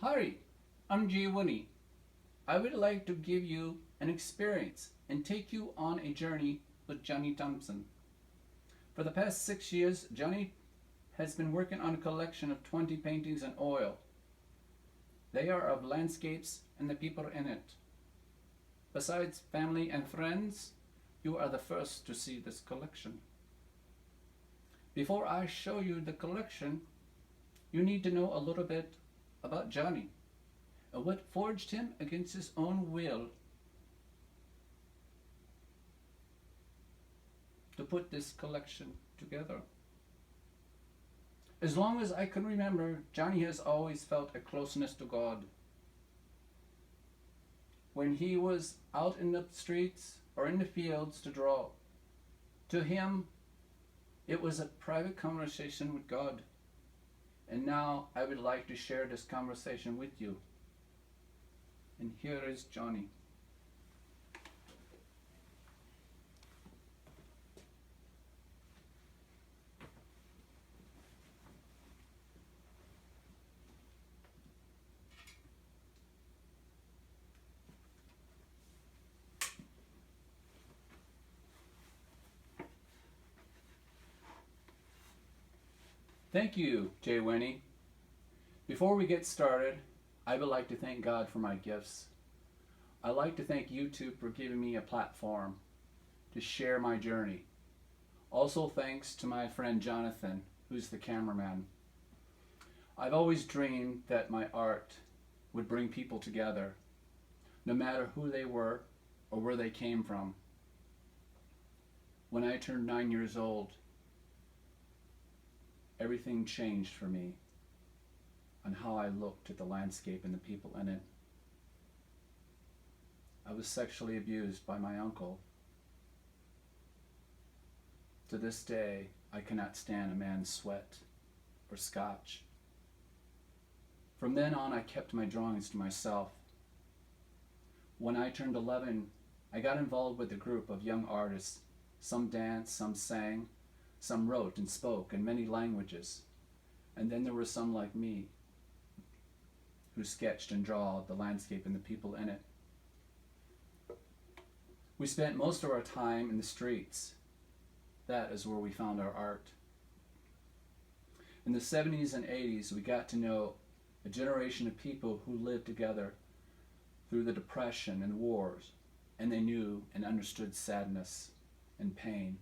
Hi, I'm Winnie. I would like to give you an experience and take you on a journey with Johnny Thompson. For the past 6 years, Johnny has been working on a collection of 20 paintings in oil. They are of landscapes and the people in it. Besides family and friends, you are the first to see this collection. Before I show you the collection, you need to know a little bit about Johnny and what forged him against his own will to put this collection together. As long as I can remember, Johnny has always felt a closeness to God. When he was out in the streets or in the fields to draw, to him it was a private conversation with God. And now I would like to share this conversation with you. And here is Johnny. Thank you, Winnie. Before we get started, I would like to thank God for my gifts. I'd like to thank YouTube for giving me a platform to share my journey. Also thanks to my friend Jonathan, who's the cameraman. I've always dreamed that my art would bring people together, no matter who they were or where they came from. When I turned 9 years old, everything changed for me on how I looked at the landscape and the people in it. I was sexually abused by my uncle. To this day, I cannot stand a man's sweat or scotch. From then on, I kept my drawings to myself. When I turned 11, I got involved with a group of young artists. Some danced, some sang, some wrote and spoke in many languages. And then there were some like me who sketched and draw the landscape and the people in it. We spent most of our time in the streets. That is where we found our art. In the 70s and 80s, we got to know a generation of people who lived together through the Depression and wars, and they knew and understood sadness and pain.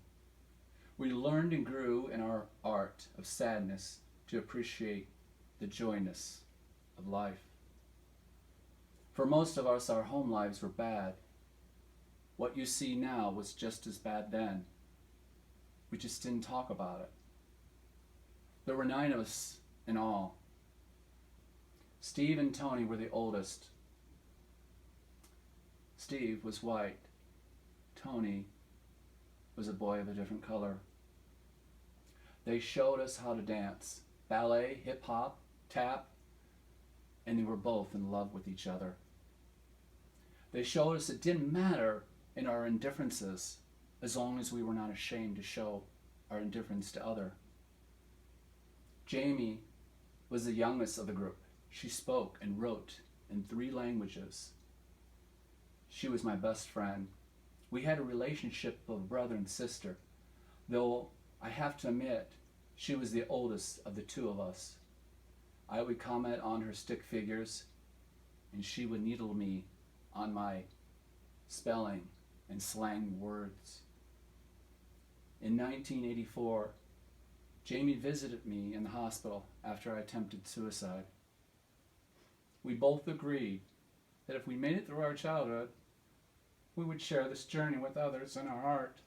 We learned and grew in our art of sadness to appreciate the joyness of life. For most of us, our home lives were bad. What you see now was just as bad then. We just didn't talk about it. There were 9 of us in all. Steve and Tony were the oldest. Steve was white. Tony was a boy of a different color. They showed us how to dance, ballet, hip-hop, tap, and they were both in love with each other. They showed us it didn't matter in our indifferences as long as we were not ashamed to show our indifference to other. Jamie was the youngest of the group. She spoke and wrote in 3 languages. She was my best friend. We had a relationship of brother and sister, though I have to admit she was the oldest of the 2 of us. I would comment on her stick figures, and she would needle me on my spelling and slang words. In 1984, Jamie visited me in the hospital after I attempted suicide. We both agreed that if we made it through our childhood, we would share this journey with others in our art.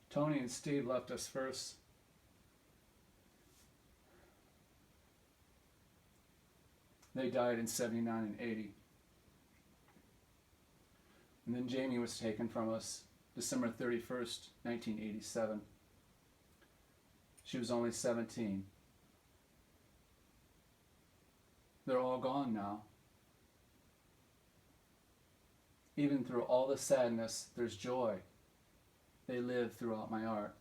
Tony and Steve left us first. They died in 79 and 80. And then Jamie was taken from us December 31st, 1987. She was only 17. They're all gone now. Even through all the sadness, there's joy. They live throughout my art.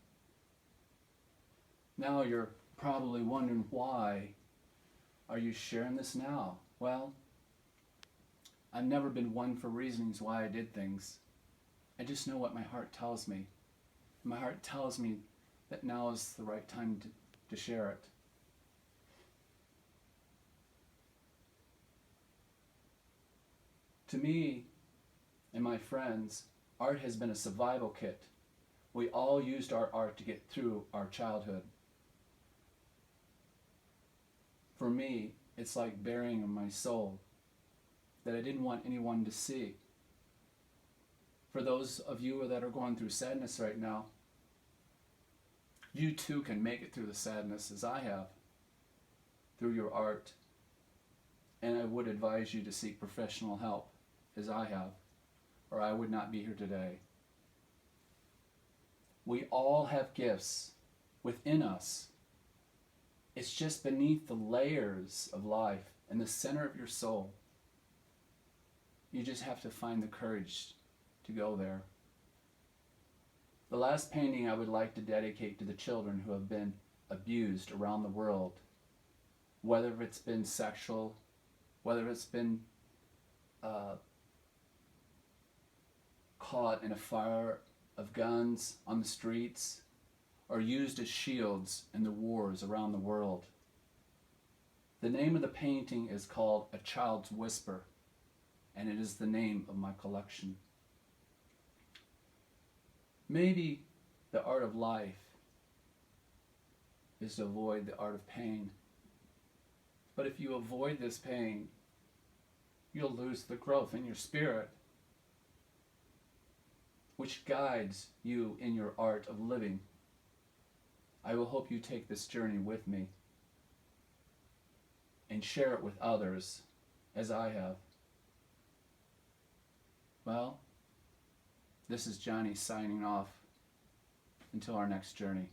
Now you're probably wondering, why are you sharing this now? Well, I've never been one for reasonings why I did things. I just know what my heart tells me. My heart tells me that now is the right time to share it. To me and my friends, art has been a survival kit. We all used our art to get through our childhood. For me, it's like burying my soul that I didn't want anyone to see. For those of you that are going through sadness right now, you too can make it through the sadness as I have, through your art. And I would advise you to seek professional help as I have, or I would not be here today. We all have gifts within us. It's just beneath the layers of life in the center of your soul. You just have to find the courage to go there. The last painting I would like to dedicate to the children who have been abused around the world, whether it's been sexual, whether it's been caught in a fire of guns on the streets, or used as shields in the wars around the world. The name of the painting is called A Child's Whisper, and it is the name of my collection. Maybe the art of life is to avoid the art of pain. But if you avoid this pain, you'll lose the growth in your spirit, which guides you in your art of living. I will hope you take this journey with me and share it with others as I have. Well, this is Johnny signing off until our next journey.